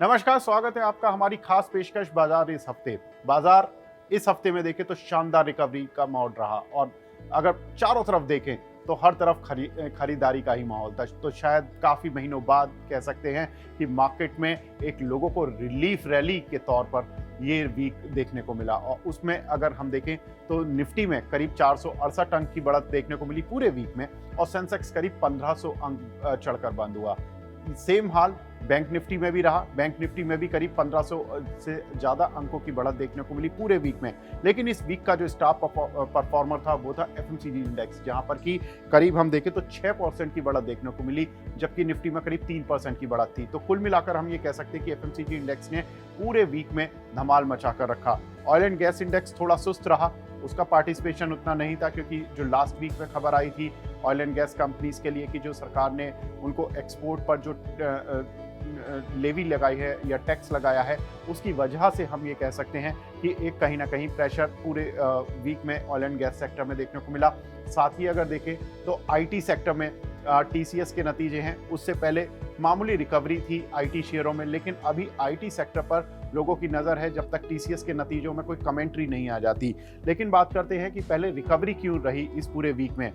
नमस्कार, स्वागत है आपका हमारी खास पेशकश बाजार इस हफ्ते। बाजार इस हफ्ते में देखें तो शानदार रिकवरी का माहौल रहा और अगर चारों तरफ देखें तो हर तरफ खरीदारी का ही माहौल था। तो शायद काफ़ी महीनों बाद कह सकते हैं कि मार्केट में एक लोगों को रिलीफ रैली के तौर पर ये वीक देखने को मिला और उसमें अगर हम देखें तो निफ्टी में करीब 468 अंक की बढ़त देखने को मिली पूरे वीक में और सेंसेक्स करीब 1500 अंक चढ़कर बंद हुआ। सेम हाल बैंक निफ्टी में भी रहा। बैंक निफ्टी में भी करीब 1500 से ज़्यादा अंकों की बढ़त देखने को मिली पूरे वीक में। लेकिन इस वीक का जो स्टार परफॉर्मर था वो था एफएमसीजी इंडेक्स, जहां पर कि करीब हम देखें तो 6% की बढ़त देखने को मिली, जबकि निफ्टी में करीब 3% की बढ़त थी। तो कुल मिलाकर हम ये कह सकते हैं कि एफएमसीजी इंडेक्स ने पूरे वीक में धमाल मचाकर रखा। ऑयल एंड गैस इंडेक्स थोड़ा सुस्त रहा, उसका पार्टिसिपेशन उतना नहीं था क्योंकि जो लास्ट वीक में खबर आई थी ऑयल एंड गैस कंपनीज के लिए कि जो सरकार ने उनको एक्सपोर्ट पर जो लेवी लगाई है या टैक्स लगाया है, उसकी वजह से हम ये कह सकते हैं कि एक कहीं ना कहीं प्रेशर पूरे वीक में ऑयल एंड गैस सेक्टर में देखने को मिला। साथ ही अगर देखें तो आईटी सेक्टर में टीसीएस के नतीजे हैं, उससे पहले मामूली रिकवरी थी आईटी शेयरों में, लेकिन अभी आईटी सेक्टर पर लोगों की नज़र है जब तक टीसीएस के नतीजों में कोई कमेंट्री नहीं आ जाती। लेकिन बात करते हैं कि पहले रिकवरी क्यों रही इस पूरे वीक में।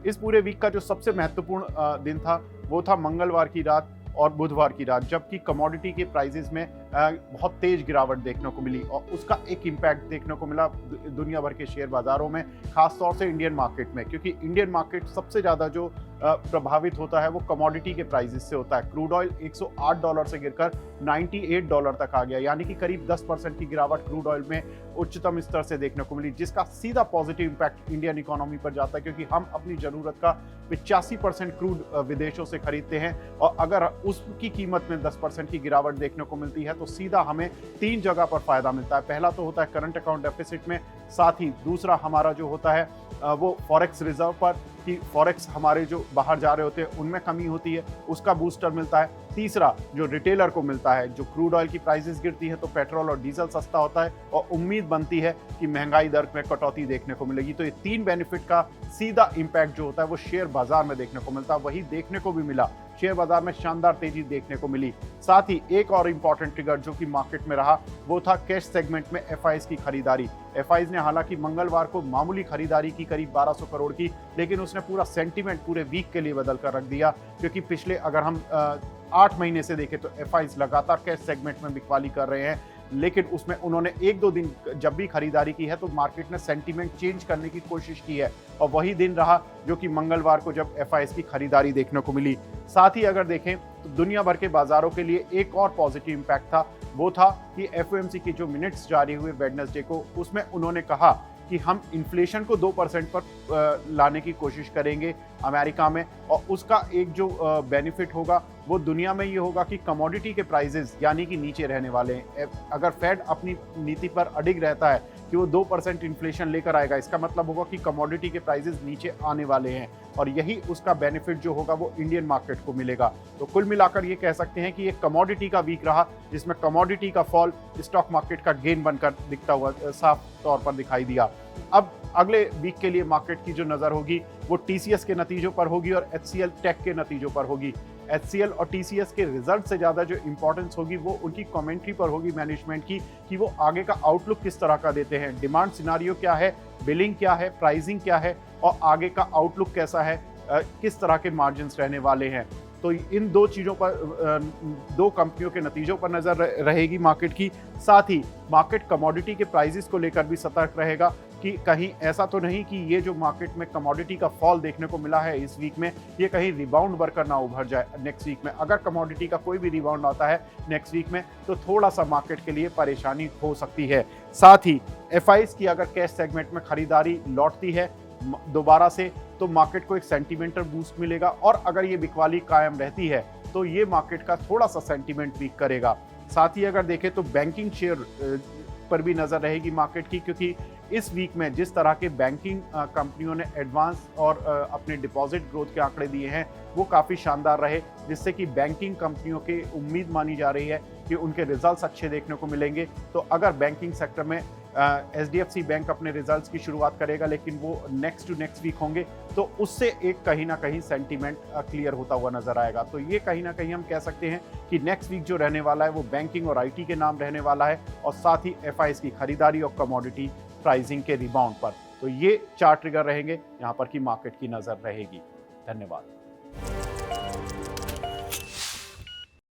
इस पूरे वीक का जो सबसे महत्वपूर्ण दिन था वो था मंगलवार की रात और बुधवार की रात, जबकि कमोडिटी के प्राइसेस में बहुत तेज गिरावट देखने को मिली और उसका एक इम्पैक्ट देखने को मिला दुनिया भर के शेयर बाजारों में, खासतौर से इंडियन मार्केट में, क्योंकि इंडियन मार्केट सबसे ज़्यादा जो प्रभावित होता है वो कमोडिटी के प्राइसेस से होता है। क्रूड ऑयल $108 से गिरकर $98 तक आ गया, यानी कि करीब 10% की गिरावट क्रूड ऑयल में उच्चतम स्तर से देखने को मिली, जिसका सीधा पॉजिटिव इम्पैक्ट इंडियन इकोनॉमी पर जाता है क्योंकि हम अपनी ज़रूरत का 85% क्रूड विदेशों से खरीदते हैं और अगर उसकी कीमत में 10% की गिरावट देखने को मिलती है तो सीधा हमें 3 जगह पर फायदा मिलता है। पहला तो होता है करंट अकाउंट डेफिसिट में, साथ ही दूसरा हमारा जो होता है वो फॉरेक्स रिजर्व पर, कि फॉरेक्स हमारे जो बाहर जा रहे होते हैं उनमें कमी होती है, उसका बूस्टर मिलता है। तीसरा जो रिटेलर को मिलता है, जो क्रूड ऑयल की प्राइसेस गिरती है तो पेट्रोल और डीजल सस्ता होता है और उम्मीद बनती है कि महंगाई दर में कटौती देखने को मिलेगी। तो ये 3 बेनिफिट का सीधा इम्पैक्ट जो होता है वो शेयर बाजार में देखने को मिलता है। वही देखने को भी मिला, शेयर बाजार में शानदार तेजी देखने को मिली। साथ ही एक और इम्पॉर्टेंट ट्रिगर जो कि मार्केट में रहा वो था कैश सेगमेंट में एफआईज की खरीदारी। एफआईज ने हालांकि मंगलवार को मामूली खरीदारी की करीब 1200 करोड़ की, लेकिन उसने पूरा सेंटीमेंट पूरे वीक के लिए बदल कर रख दिया, क्योंकि पिछले अगर हम 8 महीने से देखें तो एफआईज लगातार कैश सेगमेंट में बिकवाली कर रहे हैं, लेकिन उसमें उन्होंने 1-2 दिन जब भी खरीदारी की है तो मार्केट ने सेंटीमेंट चेंज करने की कोशिश की है और वही दिन रहा जो कि मंगलवार को जब एफआईज की खरीदारी देखने को मिली। साथ ही अगर देखें तो दुनिया भर के बाजारों के लिए एक और पॉजिटिव इम्पैक्ट था, वो था कि एफओएमसी की जो मिनट्स जारी हुए वेडनेसडे को, उसमें उन्होंने कहा कि हम इन्फ्लेशन को 2% पर लाने की कोशिश करेंगे अमेरिका में, और उसका एक जो बेनिफिट होगा वो दुनिया में ये होगा कि कमोडिटी के प्राइसेस यानी कि नीचे रहने वाले हैं। अगर फेड अपनी नीति पर अडिग रहता है कि वो 2% इन्फ्लेशन लेकर आएगा, इसका मतलब होगा कि कमोडिटी के प्राइसेस नीचे आने वाले हैं और यही उसका बेनिफिट जो होगा वो इंडियन मार्केट को मिलेगा। तो कुल मिलाकर ये कह सकते हैं कि ये कमोडिटी का वीक रहा, जिसमें कमोडिटी का फॉल स्टॉक मार्केट का गेन बनकर दिखता हुआ साफ तौर पर दिखाई दिया। अब अगले वीक के लिए मार्केट की जो नज़र होगी वो टीसीएस के नतीजों पर होगी और एचसीएल टेक के नतीजों पर होगी। एचसीएल और टीसीएस के रिजल्ट से ज़्यादा जो इंपॉर्टेंस होगी वो उनकी कमेंट्री पर होगी मैनेजमेंट की, कि वो आगे का आउटलुक किस तरह का देते हैं, डिमांड सिनारियो क्या है, बिलिंग क्या है, प्राइसिंग क्या है और आगे का आउटलुक कैसा है, किस तरह के मार्जिन्स रहने वाले हैं। तो इन 2 चीज़ों पर, 2 कंपनियों के नतीजों पर नज़र रहेगी मार्केट की। साथ ही मार्केट कमोडिटी के प्राइसेस को लेकर भी सतर्क रहेगा कि कहीं ऐसा तो नहीं कि ये जो मार्केट में कमोडिटी का फॉल देखने को मिला है इस वीक में, ये कहीं रिबाउंड बनकर ना उभर जाए नेक्स्ट वीक में। अगर कमोडिटी का कोई भी रिबाउंड आता है नेक्स्ट वीक में तो थोड़ा सा मार्केट के लिए परेशानी हो सकती है। साथ ही एफआईज की अगर कैश सेगमेंट में खरीदारी लौटती है दोबारा से तो मार्केट को एक सेंटीमेंटल बूस्ट मिलेगा, और अगर ये बिकवाली कायम रहती है तो ये मार्केट का थोड़ा सा सेंटीमेंट वीक करेगा। साथ ही अगर देखें तो बैंकिंग शेयर पर भी नज़र रहेगी मार्केट की, क्योंकि इस वीक में जिस तरह के बैंकिंग कंपनियों ने एडवांस और अपने डिपॉजिट ग्रोथ के आंकड़े दिए हैं वो काफ़ी शानदार रहे, जिससे कि बैंकिंग कंपनियों की उम्मीद मानी जा रही है कि उनके रिजल्ट्स अच्छे देखने को मिलेंगे। तो अगर बैंकिंग सेक्टर में एचडीएफसी बैंक अपने रिजल्ट्स की शुरुआत करेगा, लेकिन वो नेक्स्ट टू नेक्स्ट वीक होंगे, तो उससे एक कहीं ना कहीं सेंटीमेंट क्लियर होता हुआ नजर आएगा। तो ये कहीं ना कहीं हम कह सकते हैं कि नेक्स्ट वीक जो रहने वाला है वो बैंकिंग और आईटी के नाम रहने वाला है, और साथ ही एफआईएस की खरीदारी और कमोडिटी प्राइसिंग के रिबाउंड पर। तो ये 4 ट्रिगर रहेंगे यहाँ पर कि मार्केट की नजर रहेगी। धन्यवाद।